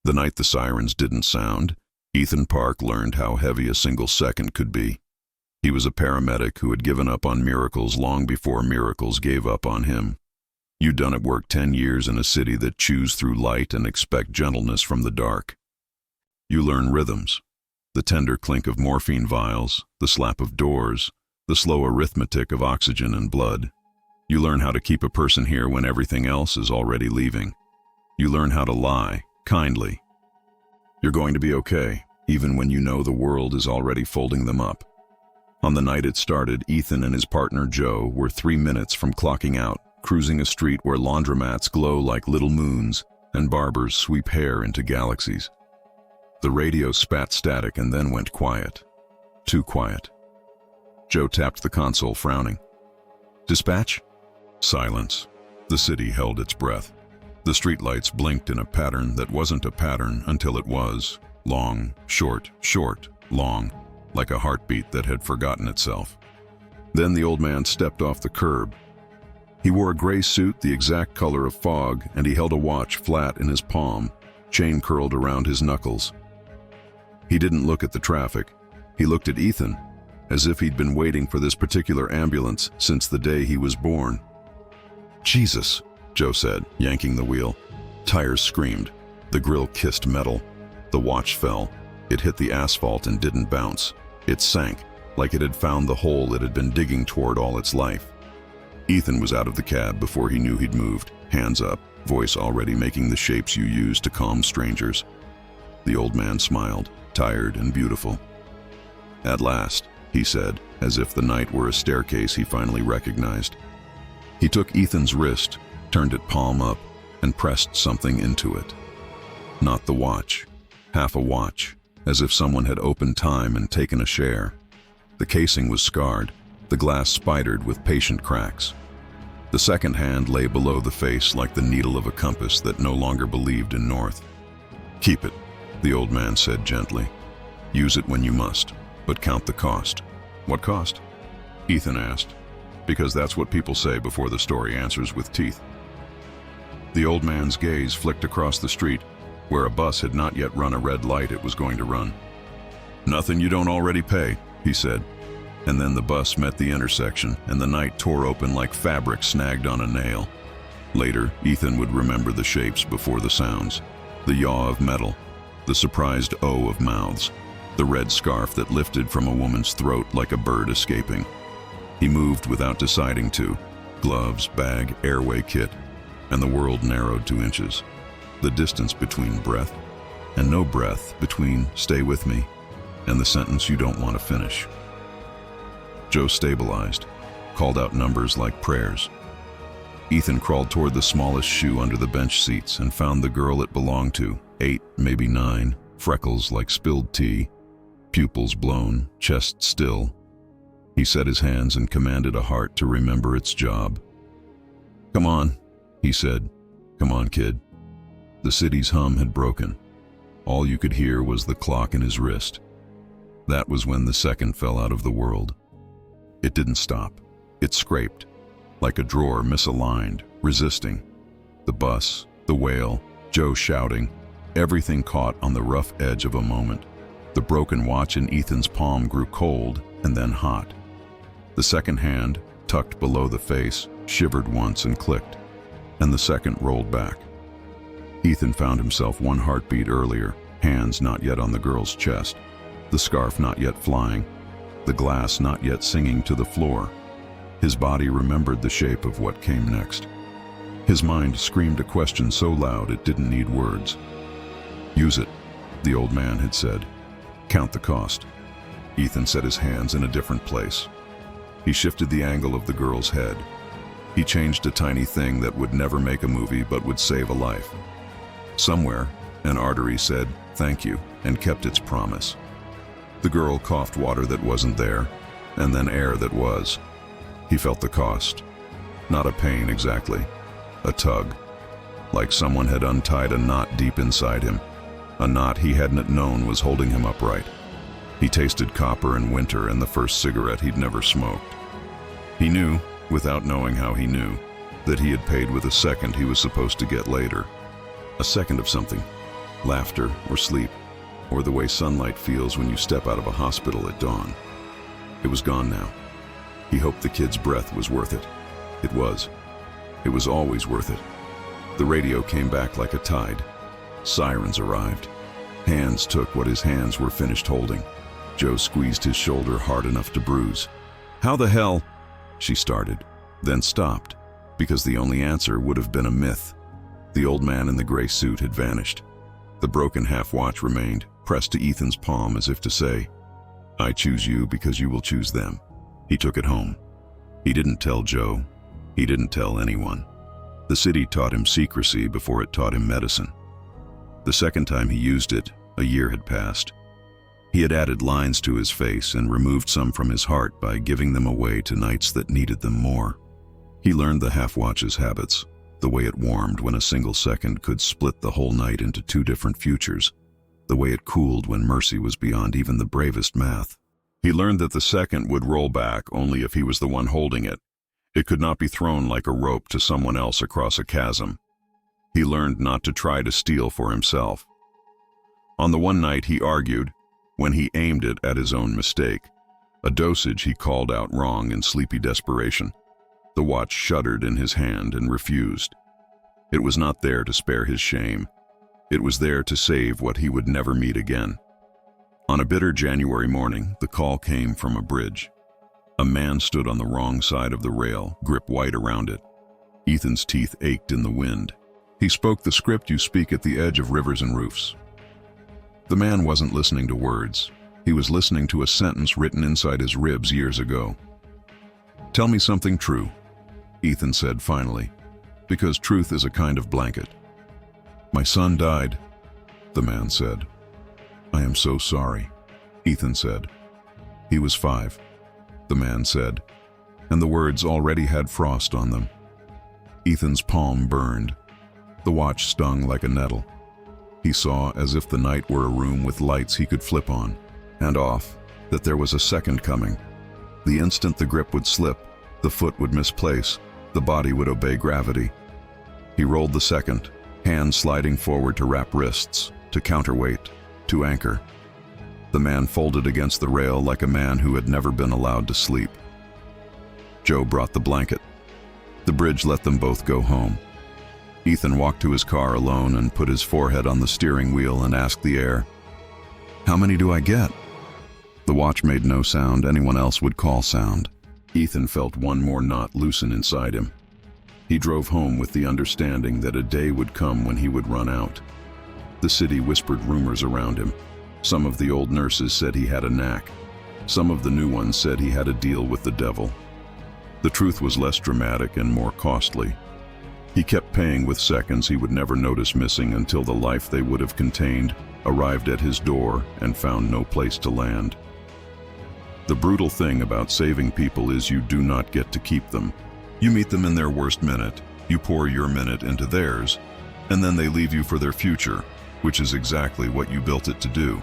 The night the sirens didn't sound, Ethan Park learned how heavy a single second could be. He was a paramedic who had given up on miracles long before miracles gave up on him. You'd done at work 10 years in a city that chews through light and expect gentleness from the dark. You learn rhythms, the tender clink of morphine vials, the slap of doors, the slow arithmetic of oxygen and blood. You learn how to keep a person here when everything else is already leaving. You learn how to lie, kindly. You're going to be okay, even when you know the world is already folding them up. On the night it started, Ethan and his partner Joe were 3 minutes from clocking out, cruising a street where laundromats glow like little moons and barbers sweep hair into galaxies. The radio spat static and then went quiet. Too quiet. Joe tapped the console, frowning. "Dispatch?" Silence. The city held its breath. The streetlights blinked in a pattern that wasn't a pattern until it was. Long, short, short, long, like a heartbeat that had forgotten itself. Then the old man stepped off the curb. He wore a gray suit the exact color of fog, and he held a watch flat in his palm, chain curled around his knuckles. He didn't look at the traffic. He looked at Ethan, as if he'd been waiting for this particular ambulance since the day he was born. "Jesus," Joe said, yanking the wheel. Tires screamed. The grill kissed metal. The watch fell. It hit the asphalt and didn't bounce. It sank, like it had found the hole it had been digging toward all its life. Ethan was out of the cab before he knew he'd moved, hands up, voice already making the shapes you use to calm strangers. The old man smiled, tired and beautiful. "At last," he said, as if the night were a staircase he finally recognized. He took Ethan's wrist, turned it palm up, and pressed something into it. Not the watch. Half a watch, as if someone had opened time and taken a share. The casing was scarred, the glass spidered with patient cracks. The second hand lay below the face like the needle of a compass that no longer believed in north. "Keep it," the old man said gently. "Use it when you must, but count the cost." "What cost?" Ethan asked, because that's what people say before the story answers with teeth. The old man's gaze flicked across the street, where a bus had not yet run a red light it was going to run. "Nothing you don't already pay," he said. And then the bus met the intersection, and the night tore open like fabric snagged on a nail. Later, Ethan would remember the shapes before the sounds. The yaw of metal, the surprised O of mouths, the red scarf that lifted from a woman's throat like a bird escaping. He moved without deciding to. Gloves, bag, airway kit, and the world narrowed 2 inches. The distance between breath and no breath, between "stay with me" and the sentence you don't want to finish. Joe stabilized, called out numbers like prayers. Ethan crawled toward the smallest shoe under the bench seats and found the girl it belonged to, 8, maybe 9, freckles like spilled tea, pupils blown, chest still. He set his hands and commanded a heart to remember its job. "Come on," he said. "Come on, kid." The city's hum had broken. All you could hear was the clock in his wrist. That was when the second fell out of the world. It didn't stop. It scraped, like a drawer misaligned, resisting. The bus, the wail, Joe shouting, everything caught on the rough edge of a moment. The broken watch in Ethan's palm grew cold and then hot. The second hand, tucked below the face, shivered once and clicked, and the second rolled back. Ethan found himself 1 heartbeat earlier, hands not yet on the girl's chest, the scarf not yet flying, the glass not yet singing to the floor. His body remembered the shape of what came next. His mind screamed a question so loud it didn't need words. "Use it," the old man had said. "Count the cost." Ethan set his hands in a different place. He shifted the angle of the girl's head. He changed a tiny thing that would never make a movie but would save a life. Somewhere, an artery said, "Thank you," and kept its promise. The girl coughed water that wasn't there, and then air that was. He felt the cost. Not a pain exactly. A tug. Like someone had untied a knot deep inside him. A knot he hadn't known was holding him upright. He tasted copper and winter and the first cigarette he'd never smoked. He knew, without knowing how he knew, that he had paid with a second he was supposed to get later. A second of something. laughter, or sleep, or the way sunlight feels when you step out of a hospital at dawn. It was gone now. He hoped the kid's breath was worth it. It was. It was always worth it. The radio came back like a tide. Sirens arrived. Hands took what his hands were finished holding. Joe squeezed his shoulder hard enough to bruise. "How the hell?" she started, then stopped, because the only answer would have been a myth. The old man in the gray suit had vanished. The broken half-watch remained, pressed to Ethan's palm as if to say, "I choose you because you will choose them." He took it home. He didn't tell Joe. He didn't tell anyone. The city taught him secrecy before it taught him medicine. The second time he used it, a year had passed. He had added lines to his face and removed some from his heart by giving them away to nights that needed them more. He learned the half-watch's habits, the way it warmed when a single second could split the whole night into two different futures, the way it cooled when mercy was beyond even the bravest math. He learned that the second would roll back only if he was the one holding it. It could not be thrown like a rope to someone else across a chasm. He learned not to try to steal for himself. On the one night he argued, when he aimed it at his own mistake, a dosage he called out wrong in sleepy desperation. The watch shuddered in his hand and refused. It was not there to spare his shame. It was there to save what he would never meet again. On a bitter January morning, the call came from a bridge. A man stood on the wrong side of the rail, grip white around it. Ethan's teeth ached in the wind. He spoke the script you speak at the edge of rivers and roofs. The man wasn't listening to words. He was listening to a sentence written inside his ribs years ago. "Tell me something true," Ethan said finally, "because truth is a kind of blanket." "My son died," the man said. "I am so sorry," Ethan said. "He was 5, the man said, and the words already had frost on them. Ethan's palm burned. The watch stung like a nettle. He saw, as if the night were a room with lights he could flip on and off, that there was a second coming. The instant the grip would slip, the foot would misplace, the body would obey gravity. He rolled the second, hands sliding forward to wrap wrists, to counterweight, to anchor. The man folded against the rail like a man who had never been allowed to sleep. Joe brought the blanket. The bridge let them both go home. Ethan walked to his car alone and put his forehead on the steering wheel and asked the air, "How many do I get?" The watch made no sound anyone else would call sound. Ethan felt one more knot loosen inside him. He drove home with the understanding that a day would come when he would run out. The city whispered rumors around him. Some of the old nurses said he had a knack. Some of the new ones said he had a deal with the devil. The truth was less dramatic and more costly. He kept paying with seconds he would never notice missing until the life they would have contained arrived at his door and found no place to land. The brutal thing about saving people is you do not get to keep them. You meet them in their worst minute, you pour your minute into theirs, and then they leave you for their future, which is exactly what you built it to do.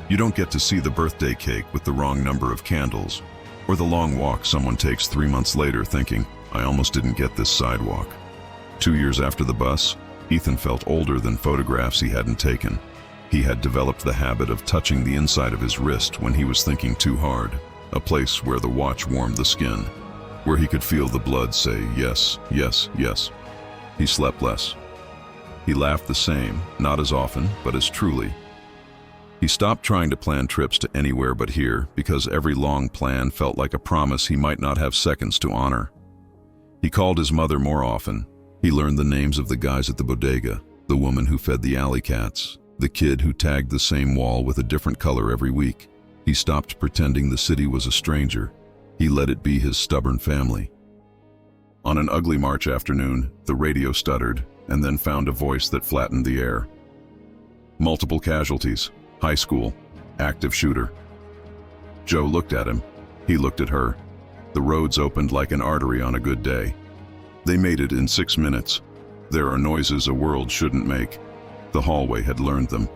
You don't get to see the birthday cake with the wrong number of candles, or the long walk someone takes 3 months later thinking, "I almost didn't get this sidewalk." 2 years after the bus, Ethan felt older than photographs he hadn't taken. He had developed the habit of touching the inside of his wrist when he was thinking too hard, a place where the watch warmed the skin, where he could feel the blood say yes, yes, yes. He slept less. He laughed the same, not as often, but as truly. He stopped trying to plan trips to anywhere but here because every long plan felt like a promise he might not have seconds to honor. He called his mother more often. He learned the names of the guys at the bodega, the woman who fed the alley cats, the kid who tagged the same wall with a different color every week. He stopped pretending the city was a stranger. He let it be his stubborn family. On an ugly March afternoon, the radio stuttered and then found a voice that flattened the air. "Multiple casualties. High school. Active shooter." Joe looked at him. He looked at her. The roads opened like an artery on a good day. They made it in 6 minutes. There are noises a world shouldn't make. The hallway had learned them.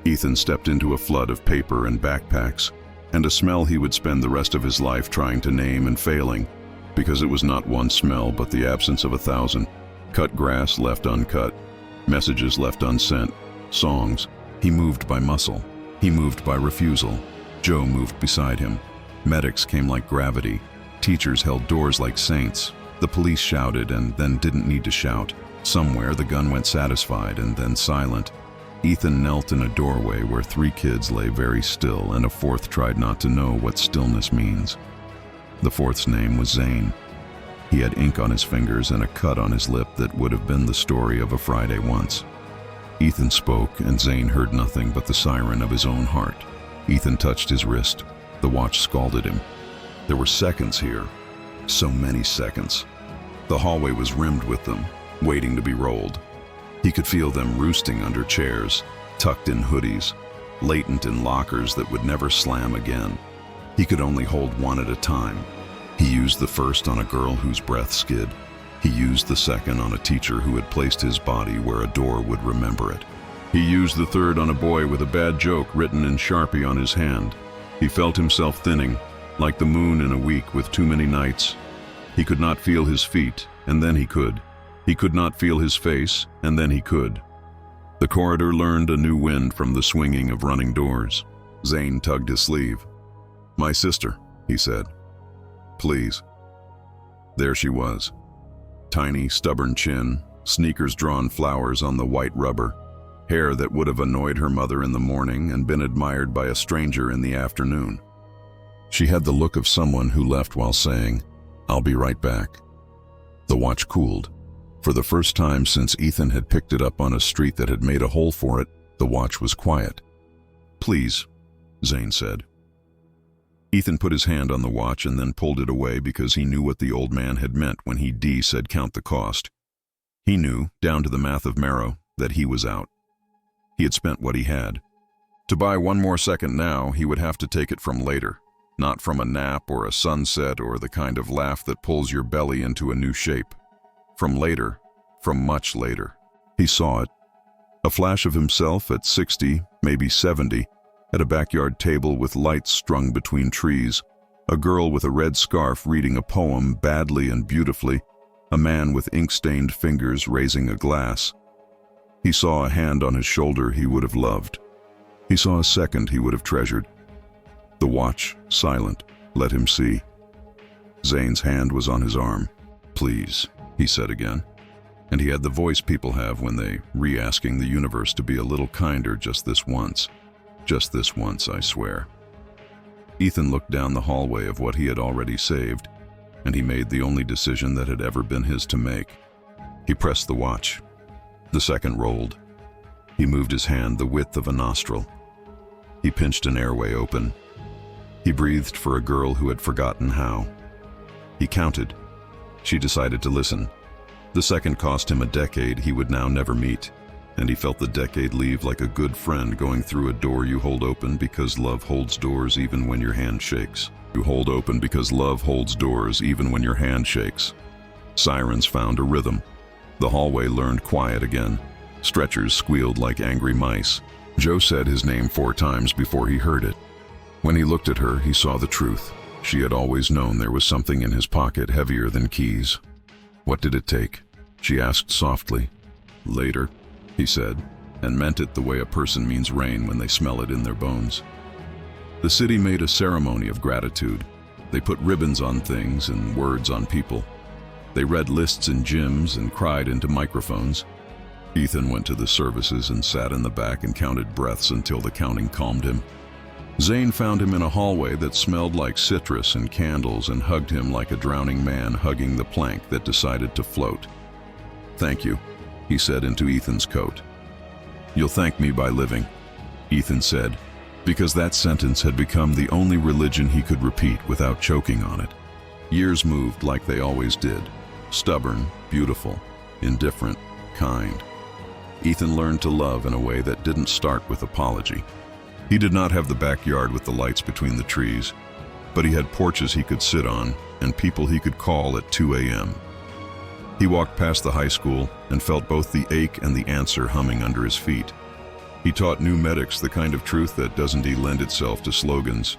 Ethan stepped into a flood of paper and backpacks, and a smell he would spend the rest of his life trying to name and failing, because it was not one smell but the absence of 1,000. Cut grass left uncut, messages left unsent, songs. He moved by muscle. He moved by refusal. Joe moved beside him. Medics came like gravity. Teachers held doors like saints. The police shouted and then didn't need to shout. Somewhere the gun went satisfied and then silent. Ethan knelt in a doorway where 3 kids lay very still and a 4th tried not to know what stillness means. The 4th's name was Zane. He had ink on his fingers and a cut on his lip that would have been the story of a Friday once. Ethan spoke and Zane heard nothing but the siren of his own heart. Ethan touched his wrist. The watch scalded him. There were seconds here. So many seconds. The hallway was rimmed with them, waiting to be rolled. He could feel them roosting under chairs, tucked in hoodies, latent in lockers that would never slam again. He could only hold one at a time. He used the first on a girl whose breath skid. He used the second on a teacher who had placed his body where a door would remember it. He used the third on a boy with a bad joke written in Sharpie on his hand. He felt himself thinning, like the moon in a week with too many nights. He could not feel his feet, and then he could. He could not feel his face, and then he could. The corridor learned a new wind from the swinging of running doors. Zane tugged his sleeve. "My sister," he said. "Please." There she was. Tiny, stubborn chin, sneakers-drawn flowers on the white rubber, hair that would have annoyed her mother in the morning and been admired by a stranger in the afternoon. She had the look of someone who left while saying, "I'll be right back." The watch cooled. For the first time since Ethan had picked it up on a street that had made a hole for it, the watch was quiet. "Please," Zane said. Ethan put his hand on the watch and then pulled it away because he knew what the old man had meant when he said count the cost. He knew, down to the math of marrow, that he was out. He had spent what he had. To buy one more second now, he would have to take it from later, not from a nap or a sunset or the kind of laugh that pulls your belly into a new shape. From later, from much later. He saw it. A flash of himself at 60, maybe 70, at a backyard table with lights strung between trees, a girl with a red scarf reading a poem badly and beautifully, a man with ink-stained fingers raising a glass. He saw a hand on his shoulder he would have loved. He saw a second he would have treasured. The watch, silent, let him see. Zane's hand was on his arm. "Please," he said again. And he had the voice people have when they re-asking the universe to be a little kinder just this once. Just this once, I swear. Ethan looked down the hallway of what he had already saved, and he made the only decision that had ever been his to make. He pressed the watch. The second rolled. He moved his hand the width of a nostril. He pinched an airway open. He breathed for a girl who had forgotten how. He counted. She decided to listen. The second cost him a decade he would now never meet, and he felt the decade leave like a good friend going through a door you hold open because love holds doors even when your hand shakes. You hold open because love holds doors even when your hand shakes. Sirens found a rhythm. The hallway learned quiet again. Stretchers squealed like angry mice. Joe said his name 4 times before he heard it. When he looked at her, he saw the truth. She had always known there was something in his pocket heavier than keys. "What did it take?" she asked softly. "Later," he said, and meant it the way a person means rain when they smell it in their bones. The city made a ceremony of gratitude. They put ribbons on things and words on people. They read lists in gyms and cried into microphones. Ethan went to the services and sat in the back and counted breaths until the counting calmed him. Zane found him in a hallway that smelled like citrus and candles and hugged him like a drowning man hugging the plank that decided to float. "Thank you," he said into Ethan's coat. "You'll thank me by living," Ethan said, because that sentence had become the only religion he could repeat without choking on it. Years moved like they always did. Stubborn, beautiful, indifferent, kind. Ethan learned to love in a way that didn't start with apology. He did not have the backyard with the lights between the trees, but he had porches he could sit on and people he could call at 2 a.m. He walked past the high school and felt both the ache and the answer humming under his feet. He taught new medics the kind of truth that doesn't lend itself to slogans.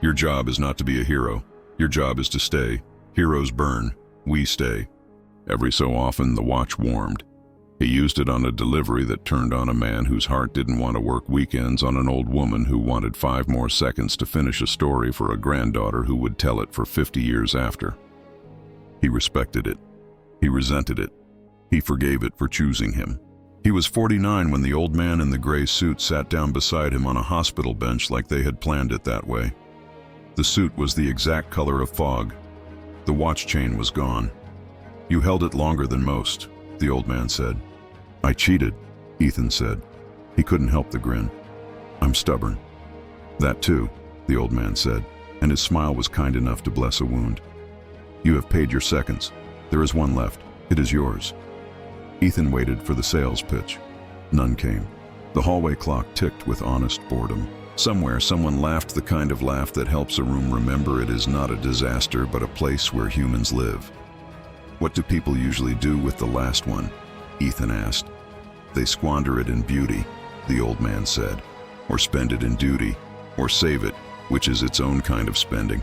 Your job is not to be a hero. Your job is to stay. Heroes burn. We stay. Every so often the watch warmed. He used it on a delivery that turned on a man whose heart didn't want to work weekends, on an old woman who wanted 5 more seconds to finish a story for a granddaughter who would tell it for 50 years after. He respected it. He resented it. He forgave it for choosing him. He was 49 when the old man in the gray suit sat down beside him on a hospital bench like they had planned it that way. The suit was the exact color of fog. The watch chain was gone. "You held it longer than most," the old man said. "I cheated," Ethan said. He couldn't help the grin. "I'm stubborn." "That too," the old man said, and his smile was kind enough to bless a wound. "You have paid your seconds. There is one left. It is yours." Ethan waited for the sales pitch. None came. The hallway clock ticked with honest boredom. Somewhere, someone laughed the kind of laugh that helps a room remember it is not a disaster but a place where humans live. "What do people usually do with the last one?" Ethan asked. "They squander it in beauty," the old man said, "or spend it in duty, or save it, which is its own kind of spending."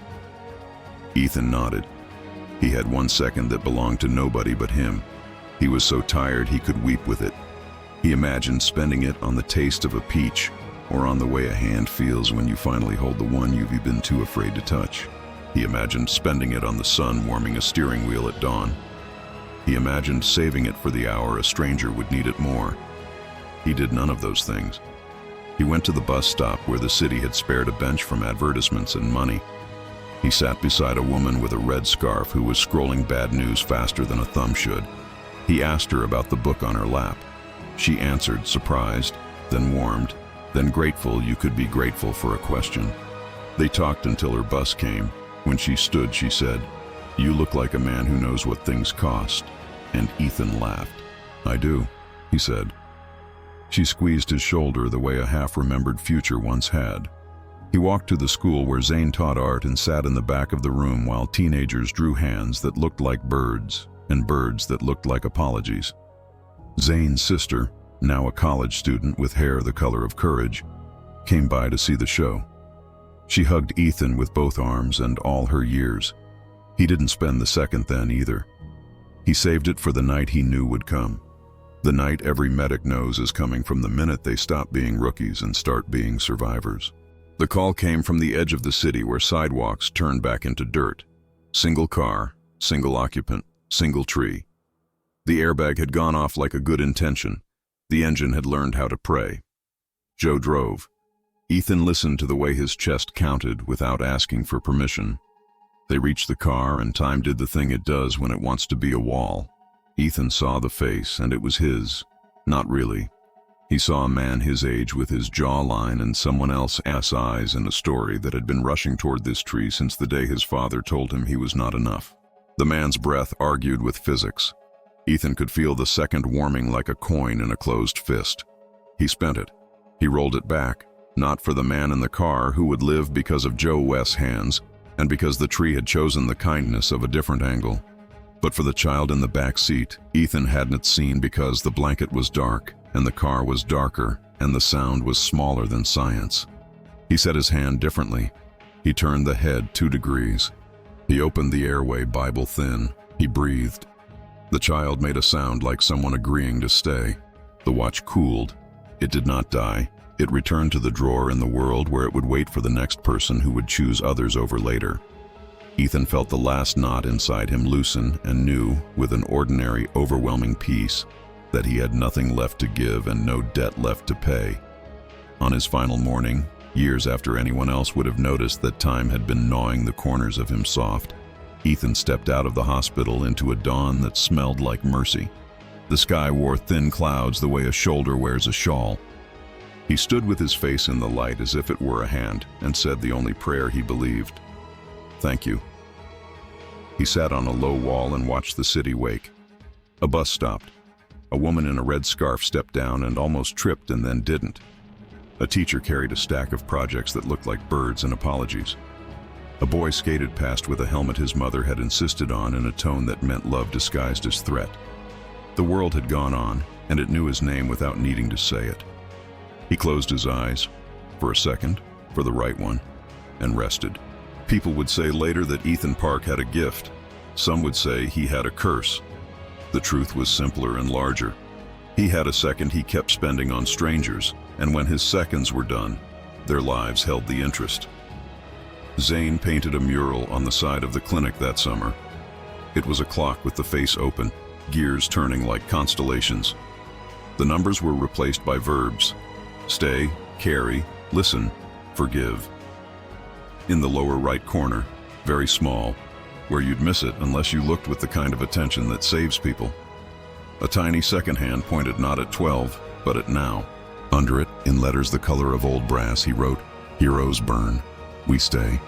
Ethan nodded. He had 1 second that belonged to nobody but him. He was so tired he could weep with it. He imagined spending it on the taste of a peach, or on the way a hand feels when you finally hold the one you've been too afraid to touch. He imagined spending it on the sun warming a steering wheel at dawn. He imagined saving it for the hour a stranger would need it more. He did none of those things. He went to the bus stop where the city had spared a bench from advertisements and money. He sat beside a woman with a red scarf who was scrolling bad news faster than a thumb should. He asked her about the book on her lap. She answered, surprised, then warmed, then grateful you could be grateful for a question. They talked until her bus came. When she stood, she said, "You look like a man who knows what things cost." And Ethan laughed. "I do," he said. She squeezed his shoulder the way a half-remembered future once had. He walked to the school where Zane taught art and sat in the back of the room while teenagers drew hands that looked like birds and birds that looked like apologies. Zane's sister, now a college student with hair the color of courage, came by to see the show. She hugged Ethan with both arms and all her years. He didn't spend the second then either. He saved it for the night he knew would come. The night every medic knows is coming from the minute they stop being rookies and start being survivors. The call came from the edge of the city where sidewalks turned back into dirt. Single car, single occupant, single tree. The airbag had gone off like a good intention. The engine had learned how to pray. Joe drove. Ethan listened to the way his chest counted without asking for permission. They reached the car and time did the thing it does when it wants to be a wall. Ethan saw the face and it was his. Not really. He saw a man his age with his jawline and someone else's eyes in a story that had been rushing toward this tree since the day his father told him he was not enough. The man's breath argued with physics. Ethan could feel the second warming like a coin in a closed fist. He spent it. He rolled it back, not for the man in the car who would live because of Joe West's hands, and because the tree had chosen the kindness of a different angle. But for the child in the back seat, Ethan hadn't seen because the blanket was dark, and the car was darker, and the sound was smaller than science. He set his hand differently. He turned the head 2 degrees. He opened the airway Bible thin. He breathed. The child made a sound like someone agreeing to stay. The watch cooled. It did not die. It returned to the drawer in the world where it would wait for the next person who would choose others over later. Ethan felt the last knot inside him loosen and knew, with an ordinary, overwhelming peace, that he had nothing left to give and no debt left to pay. On his final morning, years after anyone else would have noticed that time had been gnawing the corners of him soft, Ethan stepped out of the hospital into a dawn that smelled like mercy. The sky wore thin clouds the way a shoulder wears a shawl. He stood with his face in the light as if it were a hand and said the only prayer he believed. "Thank you." He sat on a low wall and watched the city wake. A bus stopped. A woman in a red scarf stepped down and almost tripped and then didn't. A teacher carried a stack of projects that looked like birds and apologies. A boy skated past with a helmet his mother had insisted on in a tone that meant love disguised as threat. The world had gone on, and it knew his name without needing to say it. He closed his eyes, for a second, for the right one, and rested. People would say later that Ethan Park had a gift. Some would say he had a curse. The truth was simpler and larger. He had a second he kept spending on strangers, and when his seconds were done, their lives held the interest. Zane painted a mural on the side of the clinic that summer. It was a clock with the face open, gears turning like constellations. The numbers were replaced by verbs: stay, carry, listen, forgive. In the lower right corner, very small, where you'd miss it unless you looked with the kind of attention that saves people, a tiny second hand pointed not at 12, but at now. Under it, in letters the color of old brass, he wrote, "Heroes burn, we stay."